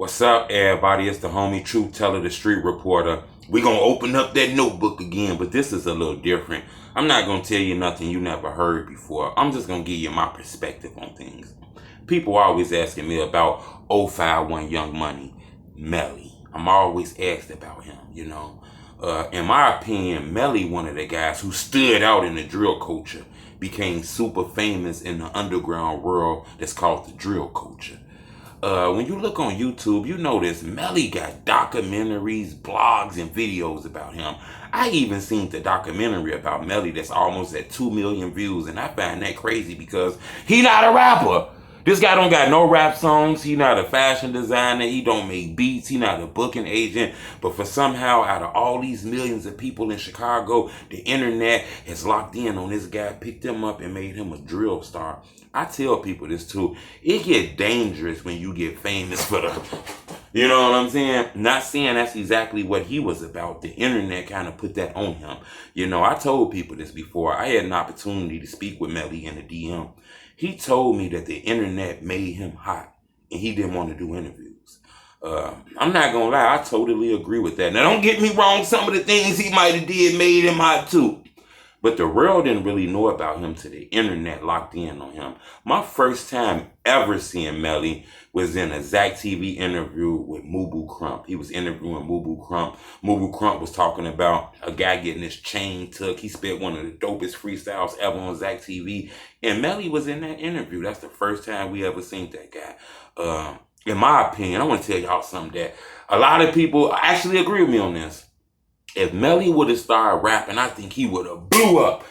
What's up, everybody? It's the homie Truth Teller, the Street Reporter. We're going to open up that notebook again, but this is a little different. I'm not going to tell you nothing you never heard before. I'm just going to give you my perspective on things. People are always asking me about 051 Young Money, Melly. I'm always asked about him. In my opinion, Melly, one of the guys who stood out in the drill culture, became super famous in the underground world that's called the drill culture. When you look on YouTube, you notice Melly got documentaries, blogs, and videos about him. I even seen the documentary about Melly that's almost at 2 million views, and I find that crazy because he not a rapper. This guy don't got no rap songs. He not a fashion designer. He don't make beats. He not a booking agent. But for somehow, out of all these millions of people in Chicago, the internet has locked in on this guy, picked him up, and made him a drill star. I tell people this too. It get dangerous when you get famous for the, you know what I'm saying? Not saying that's exactly what he was about. The internet kind of put that on him. I told people this before. I had an opportunity to speak with Melly in the DM. He told me that the internet made him hot and he didn't want to do interviews. I'm not going to lie. I totally agree with that. Now, don't get me wrong. Some of the things he might have did made him hot too. But the world didn't really know about him till the internet locked in on him. My first time ever seeing Melly was in a Zach TV interview with Mubu Crump. He was interviewing Mubu Crump. Mubu Crump was talking about a guy getting his chain took. He spit one of the dopest freestyles ever on Zach TV. And Melly was in that interview. That's the first time we ever seen that guy. In my opinion, I want to tell y'all something that a lot of people actually agree with me on this. If Melly would have started rapping, I think he would have blew up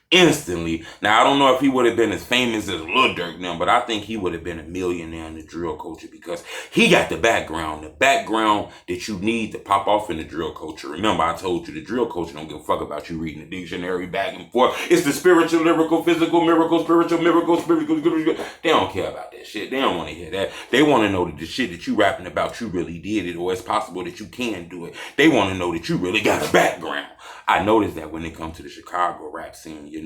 instantly. Now, I don't know if he would have been as famous as Lil Durk now, but I think he would have been a millionaire in the drill culture because he got the background that you need to pop off in the drill culture. Remember, I told you the drill culture don't give a fuck about you reading the dictionary back and forth. It's the spiritual, lyrical, physical, miracle, spiritual, miracle, spiritual. They don't care about that shit. They don't want to hear that. They want to know that the shit that you rapping about, you really did it, or it's possible that you can do it. They want to know that you really got a background. I noticed that when it comes to the Chicago rap scene,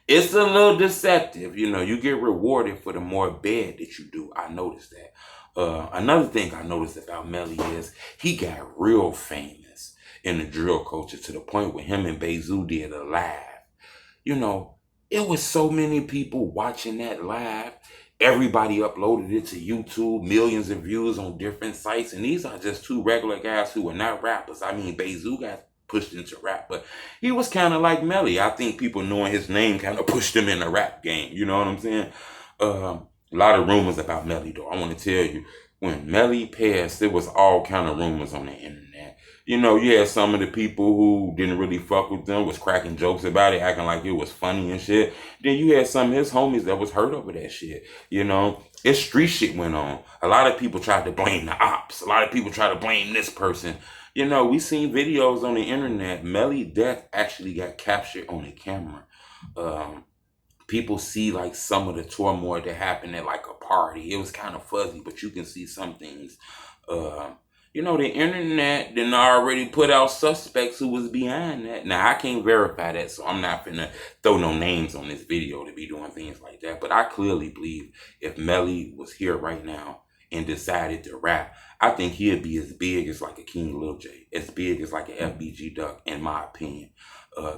it's a little deceptive. You get rewarded for the more bad that you do. I noticed that. Another thing I noticed about Melly is he got real famous in the drill culture to the point where him and Bezu did a live. It was so many people watching that live. Everybody uploaded it to YouTube, millions of views on different sites. And these are just two regular guys who are not rappers. I mean, Bezu got pushed into rap, but he was kind of like Melly. I think people knowing his name kind of pushed him in the rap game. You know what I'm saying? A lot of rumors about Melly, though. I want to tell you, when Melly passed, there was all kind of rumors on the internet. You had some of the people who didn't really fuck with them, was cracking jokes about it, acting like it was funny and shit. Then you had some of his homies that was hurt over that shit. It's street shit went on. A lot of people tried to blame the ops. A lot of people tried to blame this person. We seen videos on the internet. Melly death actually got captured on the camera. People see like some of the turmoil that happened at like a party. It was kind of fuzzy, but you can see some things. The internet didn't already put out suspects who was behind that. Now, I can't verify that, so I'm not finna throw no names on this video to be doing things like that. But I clearly believe if Melly was here right now and decided to rap, I think he'd be as big as like a King Lil J, as big as like an FBG Duck, in my opinion,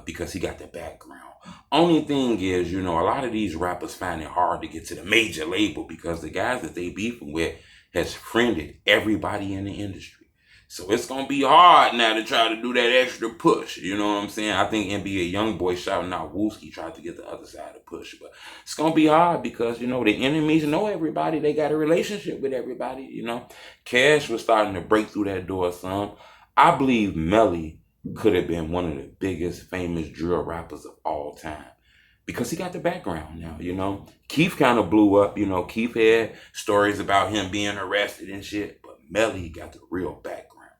because he got the background. Only thing is, a lot of these rappers find it hard to get to the major label because the guys that they beefing with has friended everybody in the industry. So it's going to be hard now to try to do that extra push. You know what I'm saying? I think NBA Youngboy shouting out Wooski tried to get the other side to push. But it's going to be hard because, the enemies know everybody. They got a relationship with everybody, Cash was starting to break through that door some. I believe Melly could have been one of the biggest famous drill rappers of all time. Because he got the background now, Keith kind of blew up, Keith had stories about him being arrested and shit. But Melly got the real background.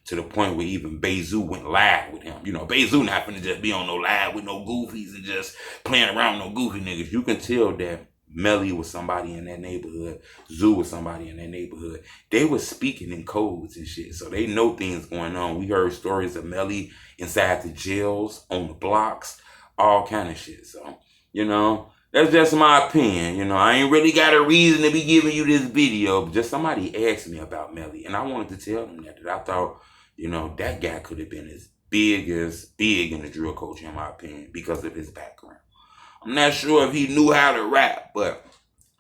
To the point where even Bezu went live with him. Bezu not finna just be on no live with no goofies and just playing around with no goofy niggas. You can tell that Melly was somebody in that neighborhood. Zoo was somebody in that neighborhood. They were speaking in codes and shit. So they know things going on. We heard stories of Melly inside the jails, on the blocks, all kind of shit. So, That's just my opinion. You know, I ain't really got a reason to be giving you this video. But just somebody asked me about Melly, and I wanted to tell them that I thought, you know, that guy could have been as big in the drill culture, in my opinion, because of his background. I'm not sure if he knew how to rap, but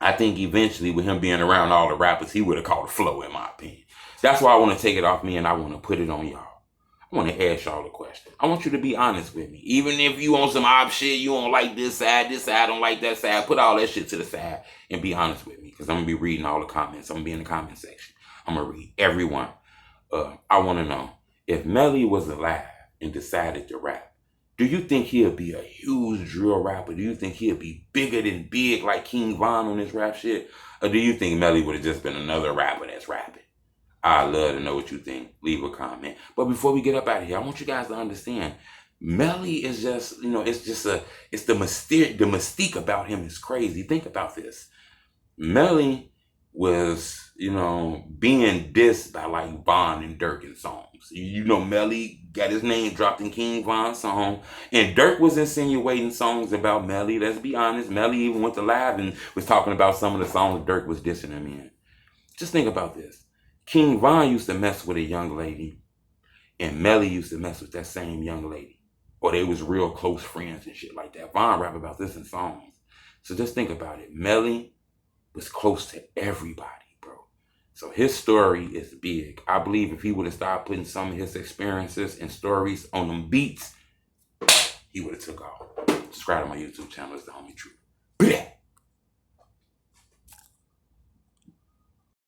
I think eventually with him being around all the rappers, he would have caught a flow, in my opinion. That's why I want to take it off me and I want to put it on y'all. I want to ask y'all a question. I want you to be honest with me. Even if you on some op shit, you don't like this side, don't like that side, put all that shit to the side and be honest with me. Because I'm going to be reading all the comments. I'm going to be in the comment section. I'm going to read everyone. I want to know, if Melly was alive and decided to rap, do you think he'll be a huge drill rapper? Do you think he'll be bigger than big like King Von on this rap shit? Or do you think Melly would have just been another rapper that's rapping? I'd love to know what you think. Leave a comment. But before we get up out of here, I want you guys to understand, Melly is just, you know, it's the mystique about him is crazy. Think about this. Melly was, you know, being dissed by like Von and Dirk in songs. You know, Melly got his name dropped in King Von's song, and Dirk was insinuating songs about Melly. Let's be honest. Melly even went to live and was talking about some of the songs Dirk was dissing him in. Just think about this. King Von used to mess with a young lady, and Melly used to mess with that same young lady. Or they was real close friends and shit like that. Von rap about this in songs. So just think about it. Melly was close to everybody, bro. So his story is big. I believe if he would have started putting some of his experiences and stories on them beats, he would have took off. Subscribe to my YouTube channel. It's The Homie Truth.